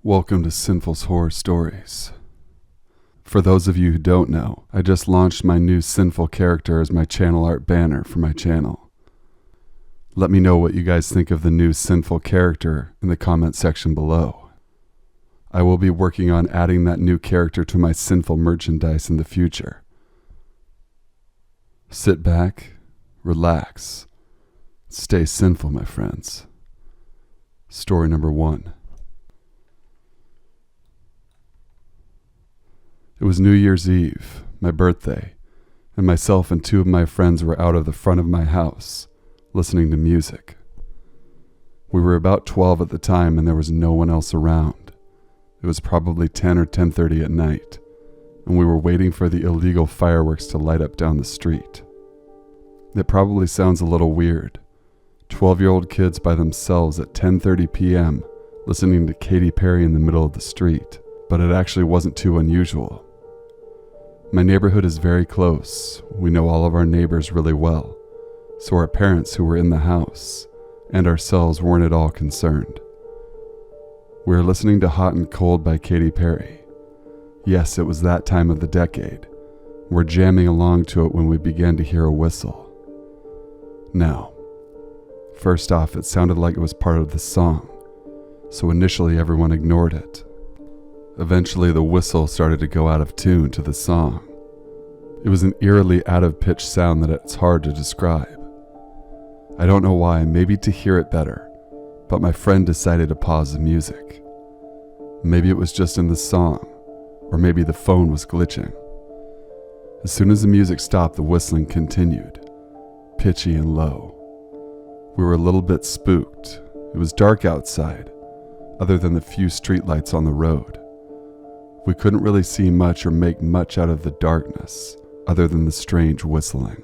Welcome to Sinful's Horror Stories. For those of you who don't know, I just launched my new Sinful character as my channel art banner for my channel. Let me know what you guys think of the new Sinful character in the comment section below. I will be working on adding that new character to my Sinful merchandise in the future. Sit back, relax, stay sinful, my friends. Story number 1. It was New Year's Eve, my birthday, and myself and 2 of my friends were out of the front of my house, listening to music. We were about 12 at the time and there was no one else around. It was probably 10 or 10:30 at night, and we were waiting for the illegal fireworks to light up down the street. It probably sounds a little weird. 12-year-old kids by themselves at 10:30 p.m. listening to Katy Perry in the middle of the street, but it actually wasn't too unusual. My neighborhood is very close. We know all of our neighbors really well, so our parents who were in the house and ourselves weren't at all concerned. We were listening to Hot and Cold by Katy Perry. Yes, it was that time of the decade. We're jamming along to it when we began to hear a whistle. Now, first off, it sounded like it was part of the song, so initially everyone ignored it. Eventually, the whistle started to go out of tune to the song. It was an eerily out-of-pitch sound that it's hard to describe. I don't know why, maybe to hear it better, but my friend decided to pause the music. Maybe it was just in the song, or maybe the phone was glitching. As soon as the music stopped, the whistling continued, pitchy and low. We were a little bit spooked. It was dark outside, other than the few streetlights on the road. We couldn't really see much or make much out of the darkness, other than the strange whistling.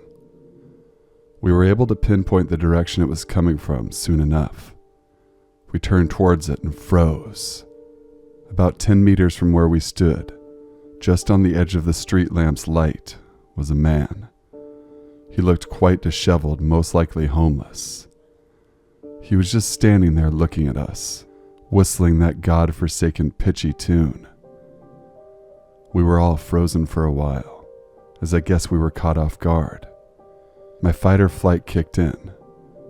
We were able to pinpoint the direction it was coming from soon enough. We turned towards it and froze. About 10 meters from where we stood, just on the edge of the street lamp's light, was a man. He looked quite disheveled, most likely homeless. He was just standing there looking at us, whistling that god-forsaken pitchy tune. We were all frozen for a while, as I guess we were caught off guard. My fight or flight kicked in.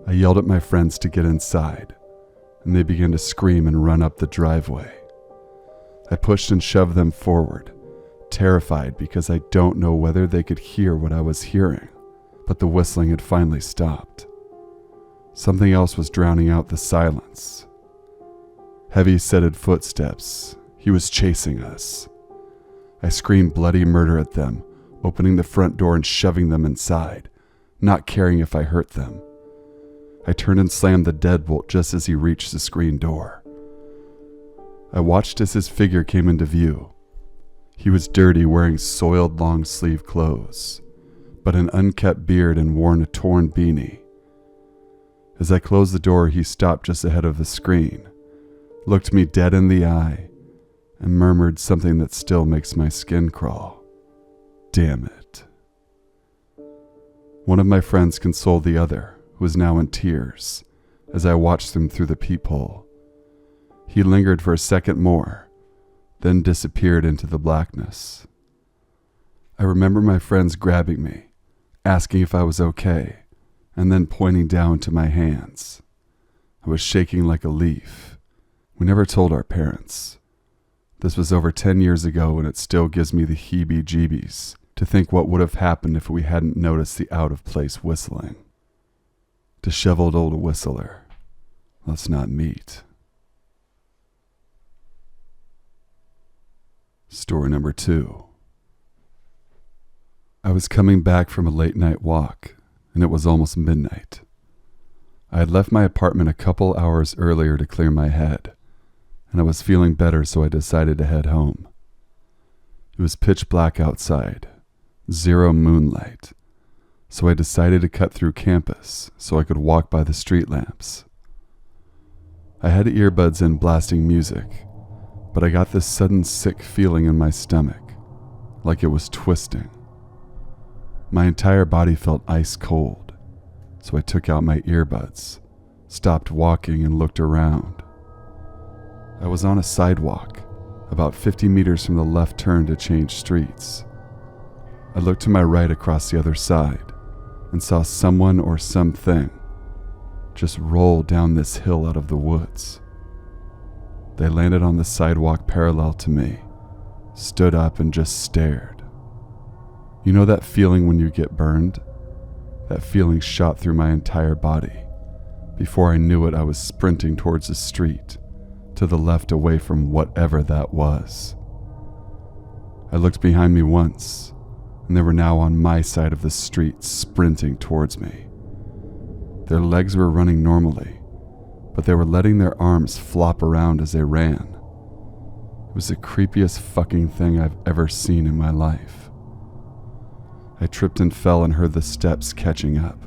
I yelled at my friends to get inside, and they began to scream and run up the driveway. I pushed and shoved them forward, terrified because I don't know whether they could hear what I was hearing, but the whistling had finally stopped. Something else was drowning out the silence. Heavy-setted footsteps. He was chasing us. I screamed bloody murder at them, opening the front door and shoving them inside, not caring if I hurt them. I turned and slammed the deadbolt just as he reached the screen door. I watched as his figure came into view. He was dirty, wearing soiled long-sleeve clothes, but an unkept beard and worn a torn beanie. As I closed the door, he stopped just ahead of the screen, looked me dead in the eye, and murmured something that still makes my skin crawl. Damn it. One of my friends consoled the other, who was now in tears, as I watched them through the peephole. He lingered for a second more, then disappeared into the blackness. I remember my friends grabbing me, asking if I was okay, and then pointing down to my hands. I was shaking like a leaf. We never told our parents. This was over 10 years ago, and it still gives me the heebie-jeebies to think what would have happened if we hadn't noticed the out-of-place whistling. Disheveled old whistler. Let's not meet. Story number 2. I was coming back from a late-night walk, and it was almost midnight. I had left my apartment a couple hours earlier to clear my head, and I was feeling better, so I decided to head home. It was pitch black outside, zero moonlight, so I decided to cut through campus so I could walk by the street lamps. I had earbuds in blasting music, but I got this sudden sick feeling in my stomach, like it was twisting. My entire body felt ice cold, so I took out my earbuds, stopped walking, and looked around. I was on a sidewalk, about 50 meters from the left turn to change streets. I looked to my right across the other side and saw someone or something just roll down this hill out of the woods. They landed on the sidewalk parallel to me, stood up and just stared. You know that feeling when you get burned? That feeling shot through my entire body. Before I knew it, I was sprinting towards the street, to the left away from whatever that was. I looked behind me once, and they were now on my side of the street, sprinting towards me. Their legs were running normally, but they were letting their arms flop around as they ran. It was the creepiest fucking thing I've ever seen in my life. I tripped and fell and heard the steps catching up.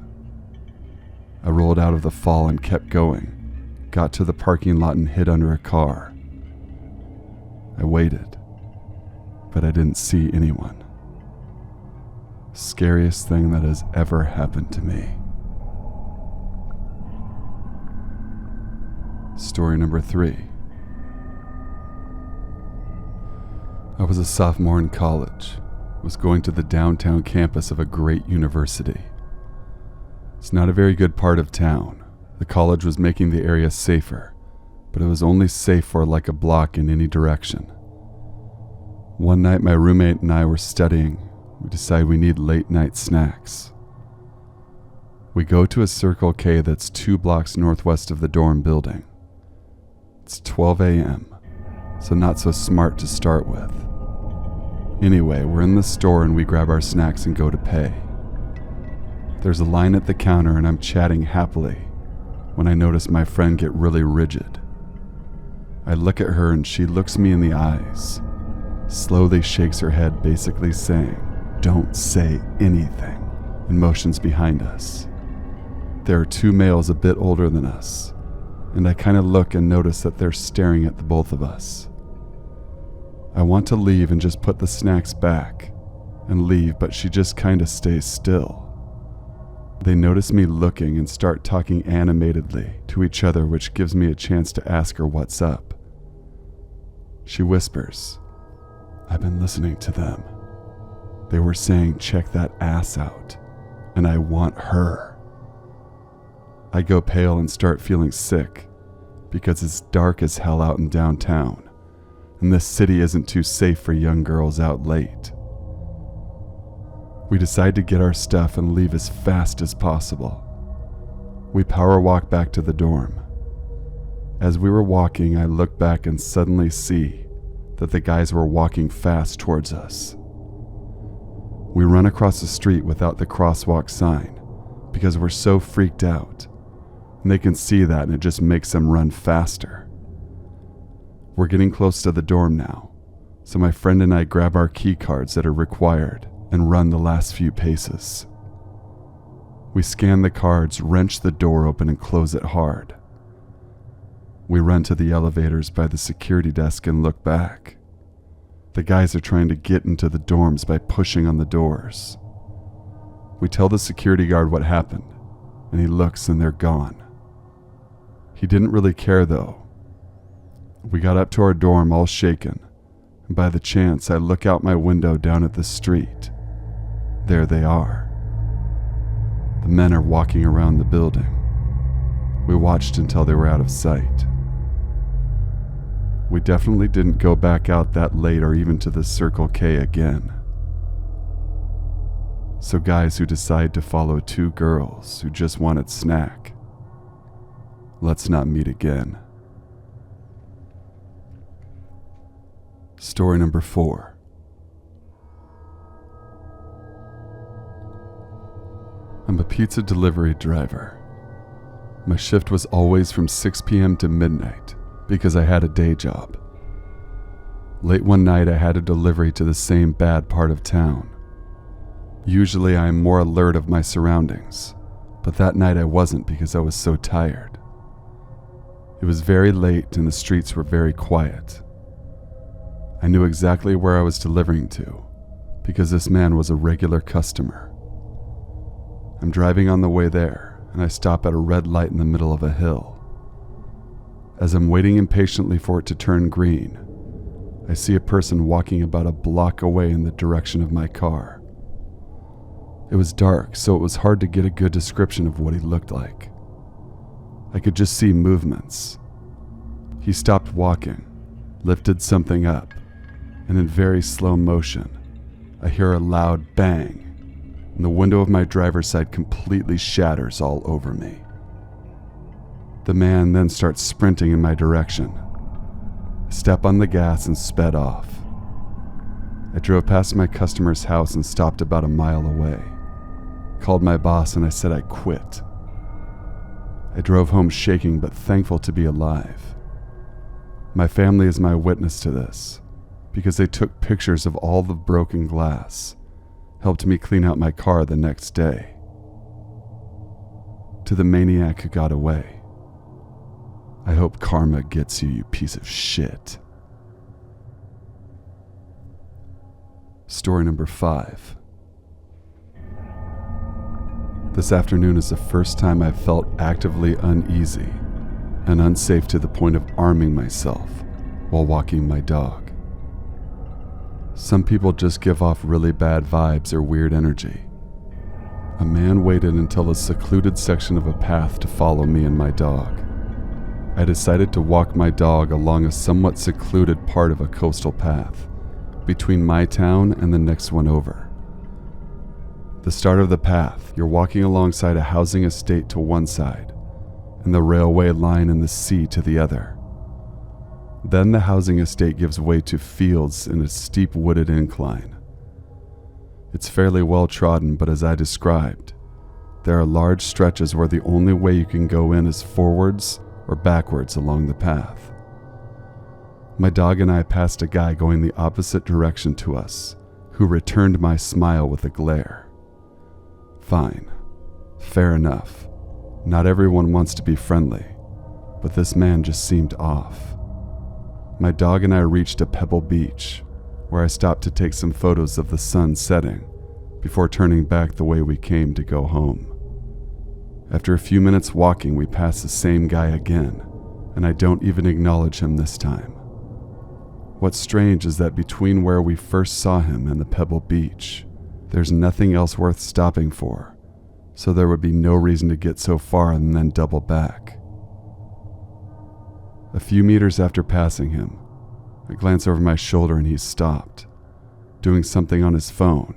I rolled out of the fall and kept going, got to the parking lot and hid under a car. I waited, but I didn't see anyone. Scariest thing that has ever happened to me. Story number 3. I was a sophomore in college, was going to the downtown campus of a great university. It's not a very good part of town. The college was making the area safer, but it was only safe for like a block in any direction. One night my roommate and I were studying. We decide we need late night snacks. We go to a Circle K that's 2 blocks northwest of the dorm building. It's 12 a.m., so not so smart to start with. Anyway, we're in the store and we grab our snacks and go to pay. There's a line at the counter and I'm chatting happily when I notice my friend get really rigid. I look at her and she looks me in the eyes, slowly shakes her head, basically saying, "Don't say anything," and motions behind us. There are 2 males a bit older than us, and I kind of look and notice that they're staring at the both of us. I want to leave and just put the snacks back and leave, but she just kind of stays still. They notice me looking and start talking animatedly to each other, which gives me a chance to ask her what's up. She whispers, "I've been listening to them. They were saying check that ass out, and I want her." I go pale and start feeling sick because it's dark as hell out in downtown, and this city isn't too safe for young girls out late. We decide to get our stuff and leave as fast as possible. We power walk back to the dorm. As we were walking, I look back and suddenly see that the guys were walking fast towards us. We run across the street without the crosswalk sign because we're so freaked out, and they can see that and it just makes them run faster. We're getting close to the dorm now, so my friend and I grab our key cards that are required and run the last few paces. We scan the cards, wrench the door open and close it hard. We run to the elevators by the security desk and look back. The guys are trying to get into the dorms by pushing on the doors. We tell the security guard what happened, and he looks and they're gone. He didn't really care though. We got up to our dorm all shaken, and by the chance I look out my window down at the street. There they are. The men are walking around the building. We watched until they were out of sight. We definitely didn't go back out that late or even to the Circle K again. So guys who decide to follow 2 girls who just wanted snack, let's not meet again. Story number 4. I'm a pizza delivery driver. My shift was always from 6 p.m. to midnight because I had a day job. Late one night I had a delivery to the same bad part of town. Usually I am more alert of my surroundings, but that night I wasn't because I was so tired. It was very late and the streets were very quiet. I knew exactly where I was delivering to because this man was a regular customer. I'm driving on the way there, and I stop at a red light in the middle of a hill. As I'm waiting impatiently for it to turn green, I see a person walking about a block away in the direction of my car. It was dark, so it was hard to get a good description of what he looked like. I could just see movements. He stopped walking, lifted something up, and in very slow motion, I hear a loud bang, and the window of my driver's side completely shatters all over me. The man then starts sprinting in my direction. I step on the gas and sped off. I drove past my customer's house and stopped about a mile away. Called my boss and I said I quit. I drove home shaking but thankful to be alive. My family is my witness to this, because they took pictures of all the broken glass, helped me clean out my car the next day. To the maniac who got away, I hope karma gets you, you piece of shit. Story number 5. This afternoon is the first time I've felt actively uneasy and unsafe to the point of arming myself while walking my dog. Some people just give off really bad vibes or weird energy. A man waited until a secluded section of a path to follow me and my dog. I decided to walk my dog along a somewhat secluded part of a coastal path between my town and the next one over. The start of the path, you're walking alongside a housing estate to one side and the railway line and the sea to the other. Then the housing estate gives way to fields in a steep wooded incline. It's fairly well trodden, but as I described, there are large stretches where the only way you can go in is forwards or backwards along the path. My dog and I passed a guy going the opposite direction to us, who returned my smile with a glare. Fine. Fair enough. Not everyone wants to be friendly, but this man just seemed off. My dog and I reached a pebble beach, where I stopped to take some photos of the sun setting before turning back the way we came to go home. After a few minutes walking, we pass the same guy again, and I don't even acknowledge him this time. What's strange is that between where we first saw him and the pebble beach, there's nothing else worth stopping for, so there would be no reason to get so far and then double back. A few meters after passing him, I glance over my shoulder and he's stopped, doing something on his phone,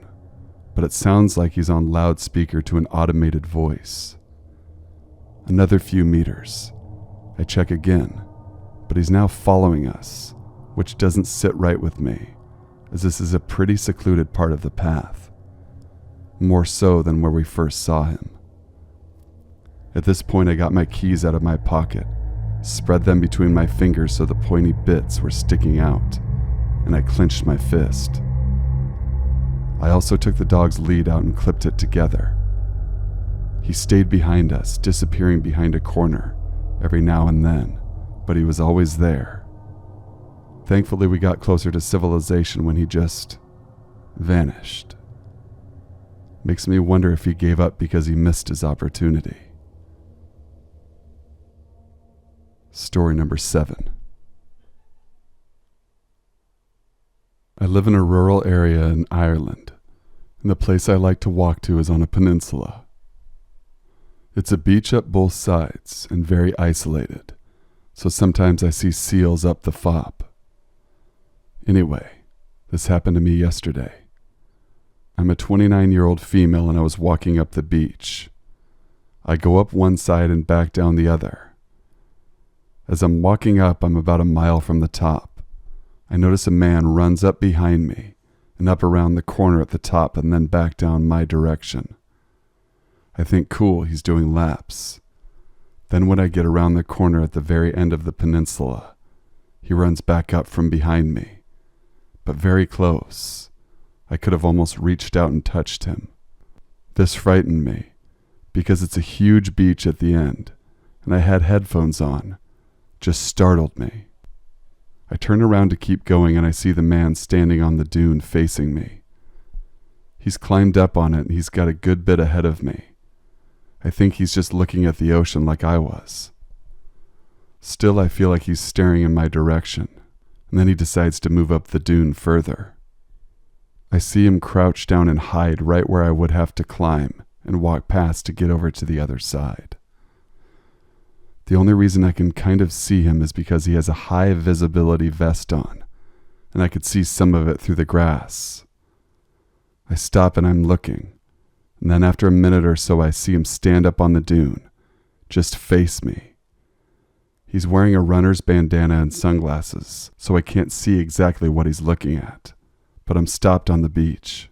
but it sounds like he's on loudspeaker to an automated voice. Another few meters. I check again, but he's now following us, which doesn't sit right with me, as this is a pretty secluded part of the path, more so than where we first saw him. At this point, I got my keys out of my pocket, spread them between my fingers so the pointy bits were sticking out, and I clenched my fist. I also took the dog's lead out and clipped it together. He stayed behind us, disappearing behind a corner every now and then, but he was always there. Thankfully, we got closer to civilization when he just vanished. Makes me wonder if he gave up because he missed his opportunity. Story number 7. I live in a rural area in Ireland, and the place I like to walk to is on a peninsula. It's a beach up both sides and very isolated, so sometimes I see seals up the fop. Anyway, this happened to me yesterday. I'm a 29-year-old female and I was walking up the beach. I go up one side and back down the other. As I'm walking up, I'm about a mile from the top. I notice a man runs up behind me and up around the corner at the top and then back down my direction. I think, cool, he's doing laps. Then when I get around the corner at the very end of the peninsula, he runs back up from behind me, but very close. I could have almost reached out and touched him. This frightened me, because it's a huge beach at the end, and I had headphones on. Just startled me. I turn around to keep going and I see the man standing on the dune facing me. He's climbed up on it and he's got a good bit ahead of me. I think he's just looking at the ocean like I was. Still, I feel like he's staring in my direction, and then he decides to move up the dune further. I see him crouch down and hide right where I would have to climb and walk past to get over to the other side. The only reason I can kind of see him is because he has a high visibility vest on, and I could see some of it through the grass. I stop and I'm looking, and then after a minute or so I see him stand up on the dune, just face me. He's wearing a runner's bandana and sunglasses, so I can't see exactly what he's looking at, but I'm stopped on the beach.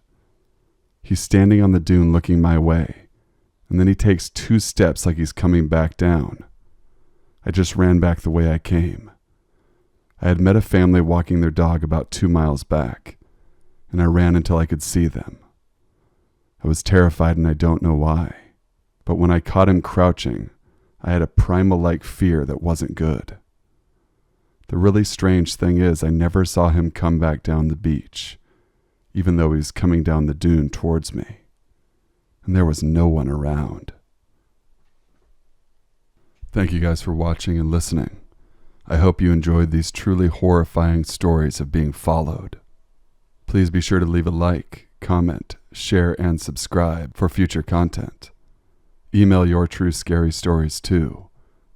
He's standing on the dune looking my way, and then he takes 2 steps like he's coming back down. I just ran back the way I came. I had met a family walking their dog about 2 miles back, and I ran until I could see them. I was terrified and I don't know why, but when I caught him crouching, I had a primal-like fear that wasn't good. The really strange thing is I never saw him come back down the beach, even though he was coming down the dune towards me, and there was no one around. Thank you guys for watching and listening. I hope you enjoyed these truly horrifying stories of being followed. Please be sure to leave a like, comment, share, and subscribe for future content. Email your true scary stories to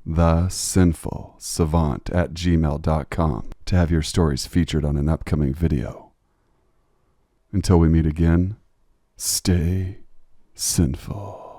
thesinfulsavant@gmail.com to have your stories featured on an upcoming video. Until we meet again, stay sinful.